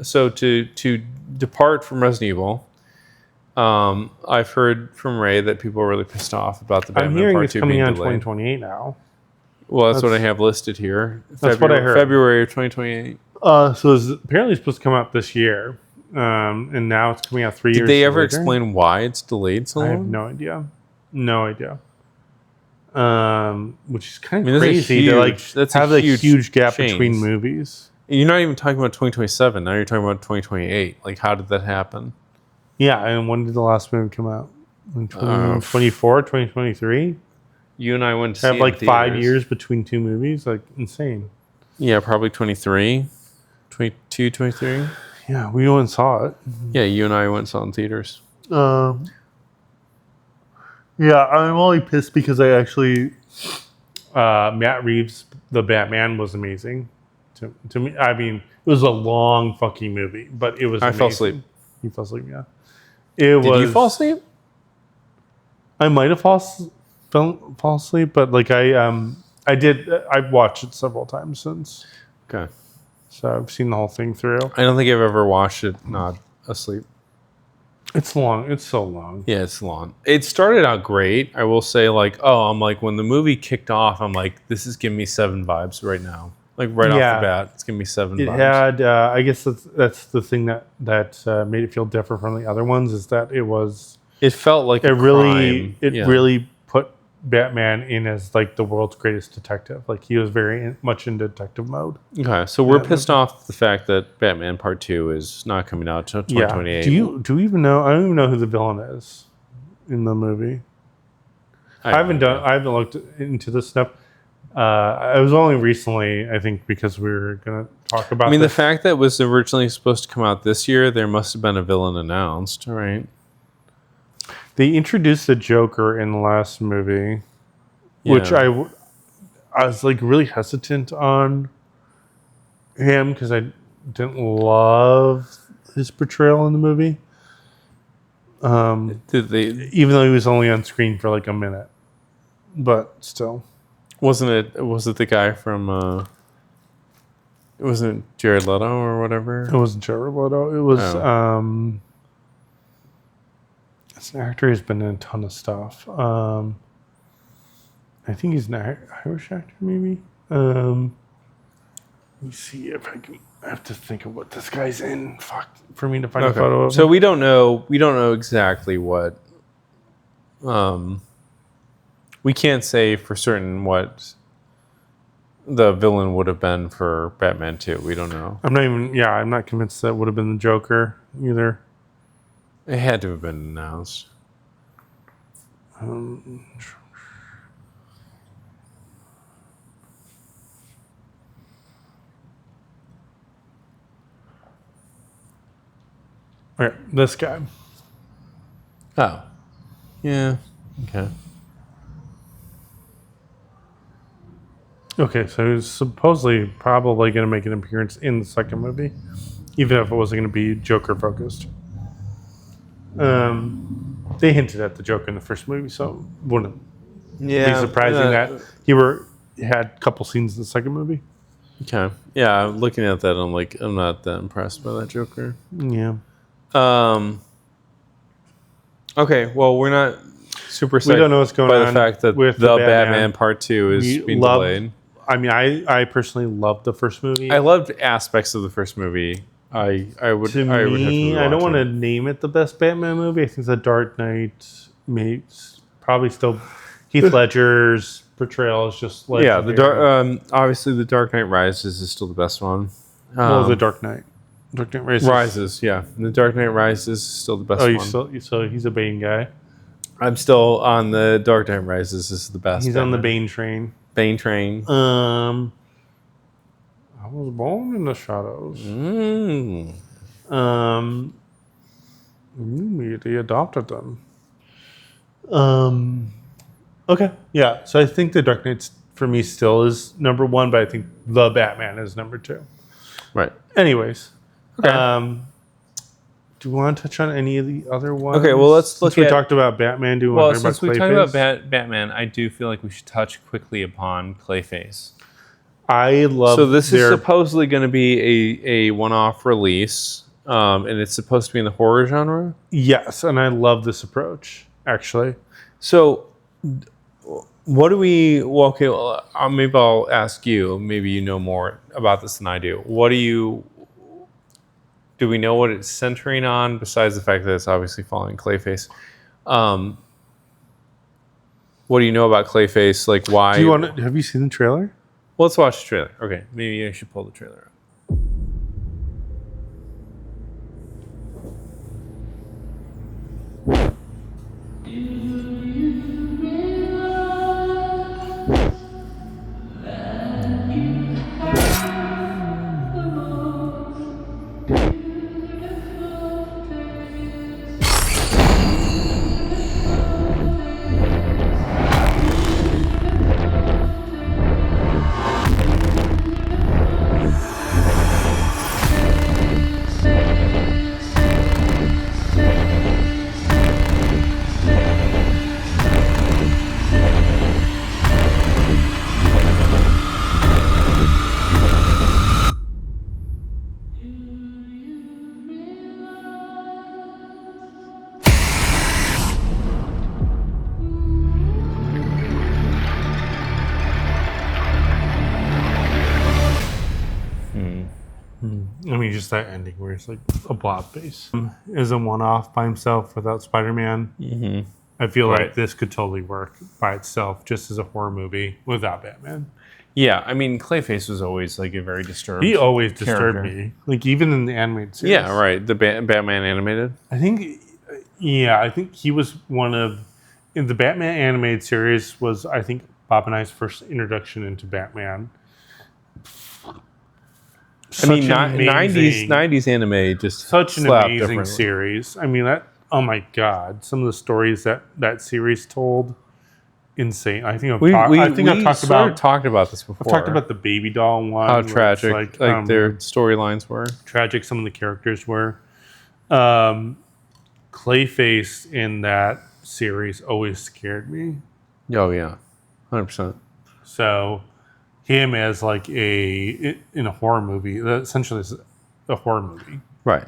So to depart from Resident Evil, I've heard from Ray that people are really pissed off about the Batman I'm hearing Part it's 2 coming being out in delayed. 2028 now. Well, that's what I have listed here. That's what I heard. February of 2028. So it's apparently supposed to come out this year, and now it's coming out 3 years. Did they ever later. explain why it's delayed so long? I have no idea. No idea. Which is kind of crazy to have a huge gap between movies. You're not even talking about 2027. Now you're talking about 2028. Like, how did that happen? Yeah, and when did the last movie come out? In 2024, 2023? You and I went to see have like 5 years between two movies. Like, insane. Yeah, probably 23. 22, 23. Yeah, we went and saw it. Yeah, you and I went and saw it in theaters. Yeah, I'm only pissed because I actually... Matt Reeves, the Batman, was amazing. To me, I mean, it was a long fucking movie, but it was amazing. I fell asleep. You fell asleep, yeah. Did you fall asleep? I might have fall asleep, but like I did. I've watched it several times since. Okay. So I've seen the whole thing through. I don't think I've ever watched it not asleep. It's long. It's so long. Yeah, it's long. It started out great. I will say, I'm like, when the movie kicked off, I'm like, this is giving me 7 vibes right now. Like, right off the bat, it's giving me 7 vibes. It had, I guess that's the thing that made it feel different from the other ones, is that it felt like it really put Batman in as like the world's greatest detective. Like, he was very much in detective mode. Okay, so we're pissed off the fact that Batman Part 2 is not coming out until 2028. Yeah. Do we even know? I don't even know who the villain is in the movie. I haven't looked into this stuff. I was only recently, I think, because we were going to talk about the fact that it was originally supposed to come out this year, there must have been a villain announced, right? They introduced the Joker in the last movie, which I was like really hesitant on him because I didn't love his portrayal in the movie. Even though he was only on screen for like a minute, but still. Was it the guy from it wasn't Jared Leto or whatever? It wasn't Jared Leto. It was it's an actor who's been in a ton of stuff. I think he's an Irish actor, maybe. Let me see if I can. I have to think of what this guy's in. Fuck, for me to find a photo of him. So we don't know exactly what. We can't say for certain what the villain would have been for Batman 2. We don't know. I'm not convinced that would have been the Joker either. It had to have been announced. Okay, this guy. Oh. Yeah. Okay. Okay, so he's supposedly probably going to make an appearance in the second movie, even if it wasn't going to be Joker focused. They hinted at the Joker in the first movie, so it wouldn't be surprising that he had a couple scenes in the second movie. Okay. Yeah, looking at that, I'm like, I'm not that impressed by that Joker. Yeah. Okay, well, we're not super excited. We don't know what's going on by the fact that with the Batman Part 2 is being delayed. I mean, I personally loved the first movie. I loved aspects of the first movie. I would have to I don't want to name it the best Batman movie. I think The Dark Knight probably still Heath Ledger's portrayal is just legendary. Yeah, obviously The Dark Knight Rises is still the best one. The Dark Knight. Dark Knight Rises, yeah. The Dark Knight Rises is still the best one. So he's a Bane guy. I'm still on the Dark Knight Rises. This is the best. He's on the Bane train. I was born in the shadows. They adopted them. Okay. Yeah. So I think the Dark Knight for me still is number 1, but I think the Batman is number 2. Right. Anyways. Okay. Do you want to touch on any of the other ones? Okay. Well, let's look. We talked about Batman. Since we talked about Batman, I do feel like we should touch quickly upon Clayface. I love. So this is supposedly going to be a one-off release, and it's supposed to be in the horror genre. Yes, and I love this approach actually. So, what do we? Well, okay, well, maybe I'll ask you. Maybe you know more about this than I do. What do you? Do we know what it's centering on besides the fact that it's obviously following Clayface? What do you know about Clayface? Like, why? Do you want to? Have you seen the trailer? Well, let's watch the trailer. Okay, maybe I should pull the trailer up. I mean, just that ending where it's like a blob face is a one-off by himself without Spider-Man. Mm-hmm. I feel like this could totally work by itself, just as a horror movie without Batman. Yeah, I mean, Clayface was always like a very disturbed. He always disturbed character. me, like even in the animated series. Yeah, right. The Batman animated. I think he was one of in the Batman animated series was I think Bob and I's first introduction into Batman. I mean, 90s anime just such an slapped amazing differently. series. I mean, oh my god, some of the stories that series told, insane. I think I've talked about this before. I've talked about the baby doll one. How tragic, like their storylines were. Tragic, some of the characters were. Clayface in that series always scared me. Oh yeah, 100%. So, him as like in a horror movie, that essentially is a horror movie, right?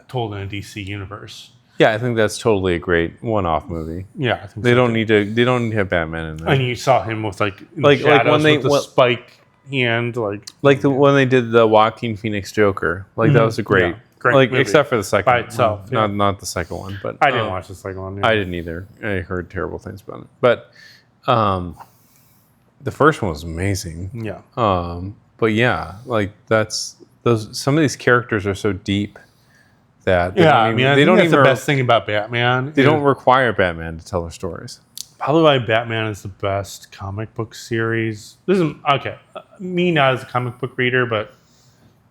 Told in a DC universe. Yeah, I think that's totally a great one-off movie. Yeah, I think they don't need to. They don't need to have Batman in there. And you saw him with like when they with the spike hand, when they did the Joaquin Phoenix Joker, that was a great movie. Except for the second by itself, one. Not the second one, but I didn't watch the second one. Yeah. I didn't either. I heard terrible things about it, but the first one was amazing. Yeah. But yeah, some of these characters are so deep that they don't even the best thing about Batman. They don't require Batman to tell their stories. Probably why Batman is the best comic book series. This is okay. Me not as a comic book reader, but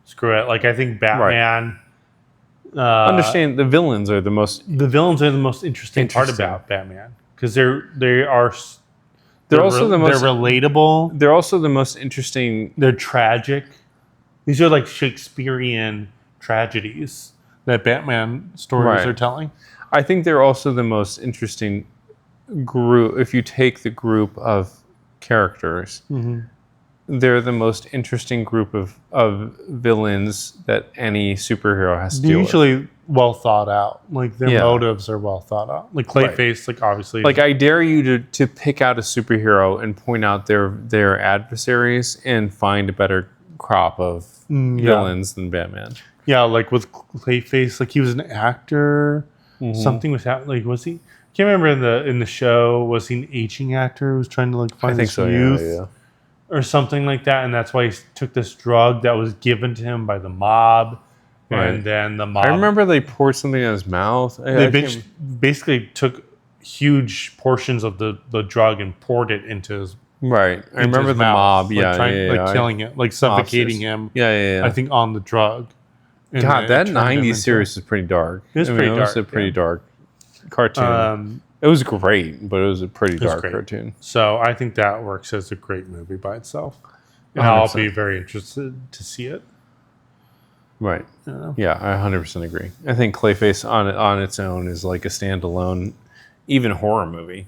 screw it. Like I think Batman. Understand the villains are the most. The villains are the most interesting part about Batman because they're also the most. They're relatable. They're also the most interesting. They're tragic. These are like Shakespearean tragedies that Batman stories are telling. I think they're also the most interesting group. If you take the group of characters, they're the most interesting group of villains that any superhero has to deal with. Usually well thought out. Like their motives are well thought out. Like Clayface, like obviously. Like I dare you to pick out a superhero and point out their adversaries and find a better crop of villains than Batman. Yeah, like with Clayface, like he was an actor. Something was happening. Like was he? I can't remember in the show. Was he an aging actor who was trying to like find his youth or something like that? And that's why he took this drug that was given to him by the mob. Right. And then the mob. I remember they poured something in his mouth. They basically took huge portions of the drug and poured it into his. Right. I remember the mob. Killing it, like suffocating him. Yeah. I think on the drug. God, that 90s series is pretty dark. It was pretty dark. It was a pretty dark cartoon. It was great, but it was a pretty dark cartoon. So I think that works as a great movie by itself. And I'll be very interested to see it. Right. Yeah, I 100% agree. I think Clayface on its own is like a standalone, even horror movie.